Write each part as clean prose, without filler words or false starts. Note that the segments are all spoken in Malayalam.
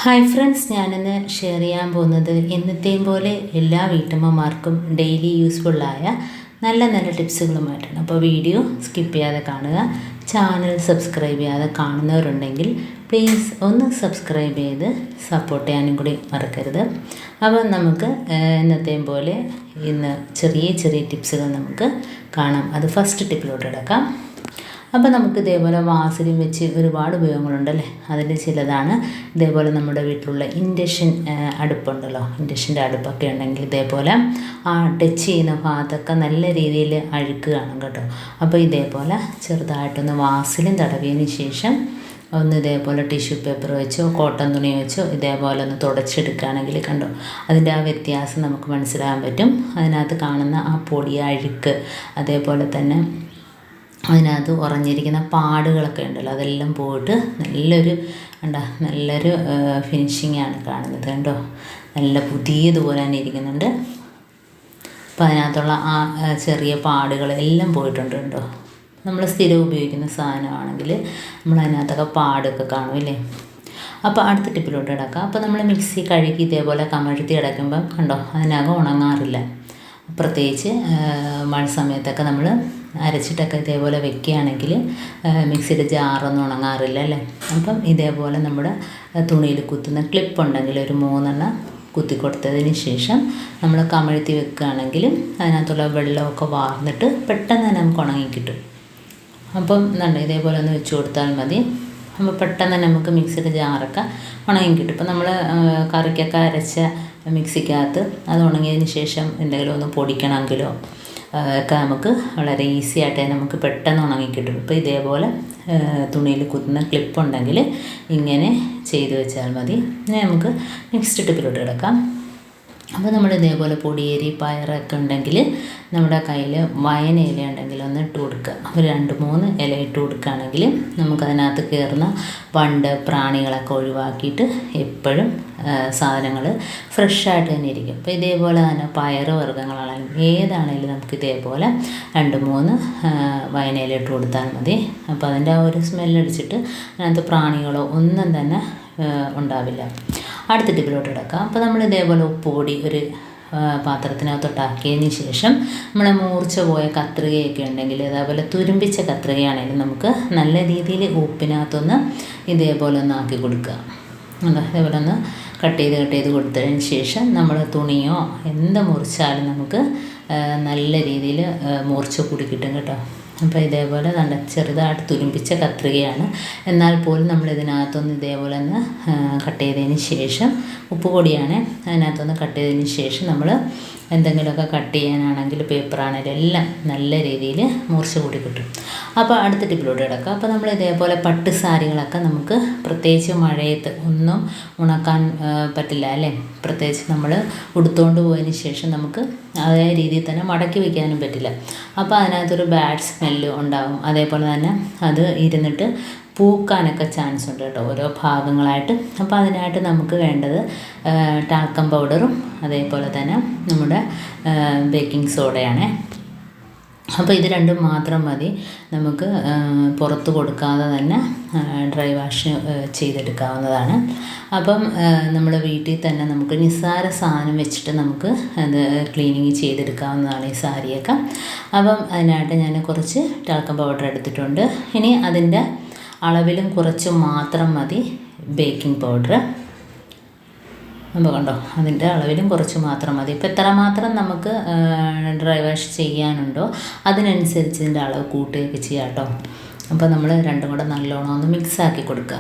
ഹായ് ഫ്രണ്ട്സ്, ഞാനിന്ന് ഷെയർ ചെയ്യാൻ പോകുന്നത് എന്നത്തെയും പോലെ എല്ലാ വീട്ടമ്മമാർക്കും ഡെയിലി യൂസ്ഫുള്ളായ നല്ല നല്ല ടിപ്സുകളുമായിട്ടാണ്. അപ്പോൾ വീഡിയോ സ്കിപ്പ് ചെയ്യാതെ കാണുക. ചാനൽ സബ്സ്ക്രൈബ് ചെയ്യാതെ കാണുന്നവരുണ്ടെങ്കിൽ പ്ലീസ് ഒന്ന് സബ്സ്ക്രൈബ് ചെയ്ത് സപ്പോർട്ട് ചെയ്യാനും കൂടി മറക്കരുത്. അപ്പോൾ നമുക്ക് എന്നത്തെയും പോലെ ഇന്ന് ചെറിയ ചെറിയ ടിപ്സുകൾ നമുക്ക് കാണാം. അത് ഫസ്റ്റ് ടിപ്പിലോട്ട് കിടക്കാം. അപ്പോൾ നമുക്ക് ഇതേപോലെ വാസലിൻ വെച്ച് ഒരുപാട് ഉപയോഗങ്ങളുണ്ടല്ലേ. അതിൽ ചിലതാണ് ഇതേപോലെ നമ്മുടെ വീട്ടിലുള്ള ഇൻഡക്ഷൻ അടുപ്പുണ്ടല്ലോ. ഇൻഡക്ഷൻ്റെ അടുപ്പൊക്കെ ഉണ്ടെങ്കിൽ ഇതേപോലെ ആ ടച്ച് ചെയ്യുന്ന ഭാഗത്തൊക്കെ നല്ല രീതിയിൽ അഴുക്ക് കാണും കേട്ടോ. അപ്പോൾ ഇതേപോലെ ചെറുതായിട്ടൊന്ന് വാസലിൻ തടവിയതിന് ശേഷം ഒന്ന് ഇതേപോലെ ടിഷ്യൂ പേപ്പർ വെച്ചോ കോട്ടൺ തുണി വെച്ചോ ഇതേപോലെ ഒന്ന് തുടച്ചെടുക്കുകയാണെങ്കിൽ കണ്ടോ, അതിൻ്റെ ആ വ്യത്യാസം നമുക്ക് മനസ്സിലാകാൻ പറ്റും. അതിനകത്ത് കാണുന്ന ആ പൊടി അഴുക്ക്, അതേപോലെ തന്നെ അതിനകത്ത് ഉറഞ്ഞിരിക്കുന്ന പാടുകളൊക്കെ ഉണ്ടല്ലോ, അതെല്ലാം പോയിട്ട് നല്ലൊരു ഫിനിഷിങ്ങാണ് കാണുന്നത് കണ്ടോ. നല്ല പുതിയതുപോലെ തന്നെ ഇരിക്കുന്നുണ്ട്. അപ്പോൾ അതിനകത്തുള്ള ആ ചെറിയ പാടുകളെല്ലാം പോയിട്ടുണ്ട് കണ്ടോ. നമ്മൾ സ്ഥിരം ഉപയോഗിക്കുന്ന സാധനമാണെങ്കിൽ നമ്മൾ അതിനകത്തൊക്കെ പാടൊക്കെ കാണുമല്ലേ. അപ്പോൾ അടുത്ത ടിപ്പിലോട്ട് കിടക്കാം. അപ്പോൾ നമ്മൾ മിക്സി കഴുകി ഇതേപോലെ കമഴ്ത്തി കിടക്കുമ്പം കണ്ടോ, അതിനകം ഉണങ്ങാറില്ല. പ്രത്യേകിച്ച് മഴ സമയത്തൊക്കെ നമ്മൾ അരച്ചിട്ടൊക്കെ ഇതേപോലെ വെക്കുകയാണെങ്കിൽ മിക്സിയുടെ ജാറൊന്നും ഉണങ്ങാറില്ല അല്ലേ. അപ്പം ഇതേപോലെ നമ്മുടെ തുണിയിൽ കുത്തുന്ന ക്ലിപ്പുണ്ടെങ്കിൽ ഒരു 3 കുത്തി കൊടുത്തതിന് ശേഷം നമ്മൾ കമഴ്ത്തി വെക്കുകയാണെങ്കിൽ അതിനകത്തുള്ള വെള്ളമൊക്കെ വാർന്നിട്ട് പെട്ടെന്ന് തന്നെ നമുക്ക് ഉണങ്ങി കിട്ടും. അപ്പം ഇതേപോലെ ഒന്ന് വെച്ച് കൊടുത്താൽ മതി. അപ്പോൾ പെട്ടെന്ന് തന്നെ നമുക്ക് മിക്സിയുടെ ജാറൊക്കെ ഉണങ്ങി കിട്ടും. ഇപ്പം നമ്മൾ കറിക്കൊക്കെ അരച്ച മിക്സിക്കകത്ത് അത് ഉണങ്ങിയതിന് ശേഷം എന്തെങ്കിലും ഒന്ന് പൊടിക്കണമെങ്കിലോ ഒക്കെ നമുക്ക് വളരെ ഈസി ആയിട്ട് നമുക്ക് പെട്ടെന്ന് ഉണങ്ങി കിട്ടും. ഇപ്പോൾ ഇതേപോലെ തുണിയിൽ കുത്തുന്ന ക്ലിപ്പുണ്ടെങ്കിൽ ഇങ്ങനെ ചെയ്ത് വെച്ചാൽ മതി. ഇനി നമുക്ക് നെക്സ്റ്റ് ടിപ്പിലോട്ട് കിടക്കാം. അപ്പോൾ നമ്മൾ ഇതേപോലെ പൊടിയേരി പയറൊക്കെ ഉണ്ടെങ്കിൽ നമ്മുടെ കയ്യിൽ വയന ഇല ഉണ്ടെങ്കിൽ ഒന്ന് ഇട്ട് കൊടുക്കുക. ഒരു 2-3 ഇല ഇട്ട് കൊടുക്കുകയാണെങ്കിൽ നമുക്കതിനകത്ത് കയറുന്ന വണ്ട് പ്രാണികളൊക്കെ ഒഴിവാക്കിയിട്ട് എപ്പോഴും സാധനങ്ങൾ ഫ്രഷായിട്ട് തന്നെ ഇരിക്കും. അപ്പോൾ ഇതേപോലെ തന്നെ പയറ് വർഗ്ഗങ്ങളാണെങ്കിൽ ഏതാണെങ്കിലും നമുക്ക് ഇതേപോലെ 2-3 വയന ഇല ഇട്ട് കൊടുത്താൽ മതി. അപ്പോൾ അതിൻ്റെ ആ ഒരു സ്മെല്ലടിച്ചിട്ട് അതിനകത്ത് പ്രാണികളോ ഒന്നും തന്നെ ഉണ്ടാവില്ല. അടുത്ത ടിപ്പിലോട്ട് കിടക്കാം. അപ്പോൾ നമ്മൾ ഇതേപോലെ ഉപ്പുപൊടി ഒരു പാത്രത്തിനകത്തോട്ടാക്കിയതിന് ശേഷം നമ്മൾ മൂർച്ച പോയ കത്രികയൊക്കെ ഉണ്ടെങ്കിൽ അതേപോലെ തുരുമ്പിച്ച കത്രികയാണെങ്കിലും നമുക്ക് നല്ല രീതിയിൽ ഉപ്പിനകത്തൊന്ന് ഇതേപോലെ ഒന്ന് ആക്കി കൊടുക്കുക. അതേപോലെ ഒന്ന് കട്ട് ചെയ്ത് കൊടുത്തതിന് ശേഷം നമ്മൾ തുണിയോ എന്ത് മുറിച്ചാലും നമുക്ക് നല്ല രീതിയിൽ മൂർച്ച കൂടി കിട്ടും കേട്ടോ. അപ്പോൾ ഇതേപോലെ നല്ല ചെറുതായിട്ട് തുരുമ്പിച്ച കത്രികയാണ്, എന്നാൽ പോലും നമ്മൾ ഇതിനകത്തൊന്ന് ഇതേപോലെ ഒന്ന് കട്ട് ചെയ്തതിന് ശേഷം ഉപ്പുപൊടിയാണ് അതിനകത്തൊന്ന് കട്ട് ചെയ്തതിന് ശേഷം നമ്മൾ എന്തെങ്കിലുമൊക്കെ കട്ട് ചെയ്യാനാണെങ്കിൽ പേപ്പറാണെങ്കിലും എല്ലാം നല്ല രീതിയിൽ മൂർച്ച കൂടി കിട്ടും. അപ്പോൾ അടുത്ത ടിപ്പിലോട്ട് കിടക്കുക. അപ്പോൾ നമ്മൾ ഇതേപോലെ പട്ട് സാരികളൊക്കെ നമുക്ക് പ്രത്യേകിച്ച് മഴയത്ത് ഒന്നും ഉണക്കാൻ പറ്റില്ല അല്ലേ. പ്രത്യേകിച്ച് നമ്മൾ ഉടുത്തുകൊണ്ട് പോയതിന് ശേഷം നമുക്ക് അതേ രീതിയിൽ തന്നെ മടക്കി വയ്ക്കാനും പറ്റില്ല. അപ്പോൾ അതിനകത്തൊരു ബാഡ് സ്മെല്ല് ഉണ്ടാകും. അതേപോലെ തന്നെ അത് ഇരുന്നിട്ട് പൂക്കാനൊക്കെ ചാൻസ് ഉണ്ട് കേട്ടോ, ഓരോ ഭാഗങ്ങളായിട്ട്. അപ്പോൾ അതിനായിട്ട് നമുക്ക് വേണ്ടത് ടാൽക്കം പൗഡറും അതേപോലെ തന്നെ നമ്മുടെ ബേക്കിംഗ് സോഡയാണ്. അപ്പോൾ ഇത് രണ്ടും മാത്രം മതി നമുക്ക് പുറത്ത് കൊടുക്കാതെ തന്നെ ഡ്രൈ വാഷ് ചെയ്തെടുക്കാവുന്നതാണ്. അപ്പം നമ്മൾ വീട്ടിൽ തന്നെ നമുക്ക് നിസ്സാര സാധനം വെച്ചിട്ട് നമുക്ക് അത് ക്ലീനിങ് ചെയ്തെടുക്കാവുന്നതാണ് ഈ സാരിയൊക്കെ. അപ്പം അതിനായിട്ട് ഞാൻ കുറച്ച് ടാൽക്കം പൗഡർ എടുത്തിട്ടുണ്ട്. ഇനി അതിൻ്റെ അളവിലും കുറച്ച് മാത്രം മതി ബേക്കിംഗ് പൗഡർ. അപ്പോൾ കണ്ടോ, അതിൻ്റെ അളവിലും കുറച്ച് മാത്രം മതി. ഇപ്പോൾ എത്രമാത്രം നമുക്ക് ഡ്രൈ വാഷ് ചെയ്യാനുണ്ടോ അതിനനുസരിച്ച് ഇതിൻ്റെ അളവ് കൂട്ടുകയൊക്കെ ചെയ്യാം കേട്ടോ. അപ്പോൾ നമ്മൾ രണ്ടും കൂടെ നല്ലോണം ഒന്ന് മിക്സാക്കി കൊടുക്കുക.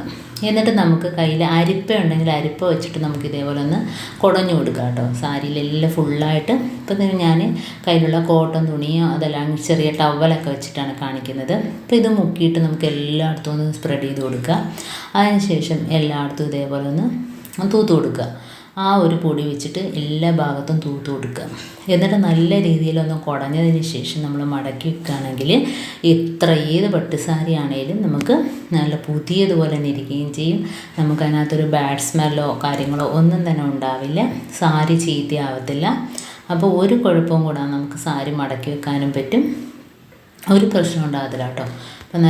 എന്നിട്ട് നമുക്ക് കയ്യിൽ അരിപ്പ ഉണ്ടെങ്കിൽ അരിപ്പ വെച്ചിട്ട് നമുക്ക് ഇതേപോലെ ഒന്ന് കുടഞ്ഞു കൊടുക്കുക കേട്ടോ, സാരിയിലെല്ലാം ഫുള്ളായിട്ട്. ഇപ്പോൾ ഞാൻ കയ്യിലുള്ള കോട്ടൺ തുണിയോ അതെല്ലാം ചെറിയ ടവലൊക്കെ വെച്ചിട്ടാണ് കാണിക്കുന്നത്. അപ്പോൾ ഇത് മുക്കിയിട്ട് നമുക്ക് എല്ലായിടത്തും ഒന്ന് സ്പ്രെഡ് ചെയ്ത് കൊടുക്കുക. അതിനുശേഷം എല്ലായിടത്തും ഇതേപോലെ ഒന്ന് തൂത്ത് കൊടുക്കുക. ആ ഒരു പൊടി വെച്ചിട്ട് എല്ലാ ഭാഗത്തും തൂത്ത് കൊടുക്കുക. എന്നിട്ട് നല്ല രീതിയിലൊന്ന് കുടഞ്ഞതിന് ശേഷം നമ്മൾ മടക്കി വെക്കുകയാണെങ്കിൽ ഏത് പട്ട് സാരി ആണെങ്കിലും നമുക്ക് നല്ല പുതിയതുപോലെ തന്നെ ഇരിക്കുകയും ചെയ്യും. നമുക്കതിനകത്തൊരു ബാഡ് സ്മെല്ലോ കാര്യങ്ങളോ ഒന്നും തന്നെ ഉണ്ടാവില്ല. സാരി ചീത്തയാവത്തില്ല. അപ്പോൾ ഒരു കുഴപ്പവും കൂടാതെ നമുക്ക് സാരി മടക്കി വെക്കാനും പറ്റും, ഒരു പ്രശ്നം ഉണ്ടാകത്തില്ല കേട്ടോ. അപ്പോൾ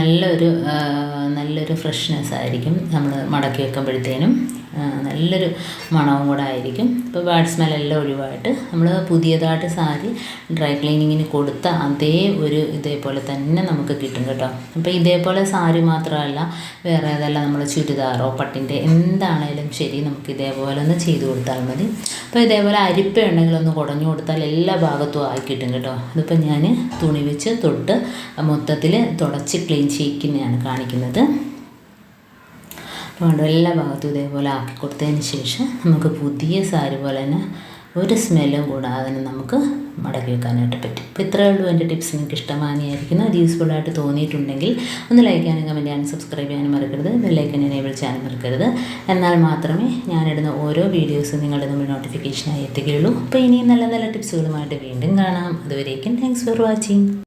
നല്ലൊരു ഫ്രഷ്നെസ് ആയിരിക്കും നമ്മൾ മടക്കി വെക്കുമ്പോഴത്തേനും. നല്ലൊരു മണവും കൂടെ ആയിരിക്കും. ഇപ്പോൾ ബാഡ് സ്മെല്ലെല്ലാം ഒഴിവായിട്ട് നമ്മൾ പുതിയതായിട്ട് സാരി ഡ്രൈ ക്ലീനിങ്ങിന് കൊടുത്ത അതേ ഒരു ഇതേപോലെ തന്നെ നമുക്ക് കിട്ടും കേട്ടോ. അപ്പോൾ ഇതേപോലെ സാരി മാത്രമല്ല, വേറെ ഏതെല്ലാം നമ്മൾ ചുരിദാറോ പട്ടിൻ്റെ എന്താണേലും ശരി, നമുക്ക് ഇതേപോലെ ഒന്ന് ചെയ്ത് കൊടുത്താൽ മതി. അപ്പോൾ ഇതേപോലെ അരിപ്പ ഉണ്ടെങ്കിൽ ഒന്ന് കുടഞ്ഞു കൊടുത്താൽ എല്ലാ ഭാഗത്തും ആയി കിട്ടും കേട്ടോ. അതിപ്പോൾ ഞാൻ തുണി വെച്ച് തൊട്ട് മൊത്തത്തിൽ തുടച്ച് ക്ലീൻ ചെയ്യിക്കുന്നതാണ് കാണിക്കുന്നത്. അപ്പോൾ എല്ലാ ഭാഗത്തും ഇതേപോലെ ആക്കി കൊടുത്തതിന് ശേഷം നമുക്ക് പുതിയ സാരി പോലെ തന്നെ ഒരു സ്മെല്ലും കൂടാതെ തന്നെ നമുക്ക് മടക്കി വെക്കാനായിട്ട് പറ്റും. അപ്പോൾ ഇത്രയേ ഉള്ളൂ എൻ്റെ ടിപ്സ്. നിങ്ങൾക്ക് ഇഷ്ടമായിരിക്കുന്നു. അത് യൂസ്ഫുള്ളായിട്ട് തോന്നിയിട്ടുണ്ടെങ്കിൽ ഒന്ന് ലൈക്ക് ചെയ്യാനും കമൻറ്റ് ചെയ്യാനും സബ്സ്ക്രൈബ് ചെയ്യാനും മറക്കരുത്. ബെല്ലൈക്കൻ എനേബിൾ ചെയ്യാനും മറക്കരുത്. എന്നാൽ മാത്രമേ ഞാനിടുന്ന ഓരോ വീഡിയോസും നിങ്ങളുടെ മുമ്പിൽ നോട്ടിഫിക്കേഷനായി എത്തുകയുള്ളൂ. അപ്പോൾ ഇനിയും നല്ല നല്ല ടിപ്സുകളുമായിട്ട് വീണ്ടും കാണാം. അതുവരേക്കും താങ്ക്സ് ഫോർ വാച്ചിങ്.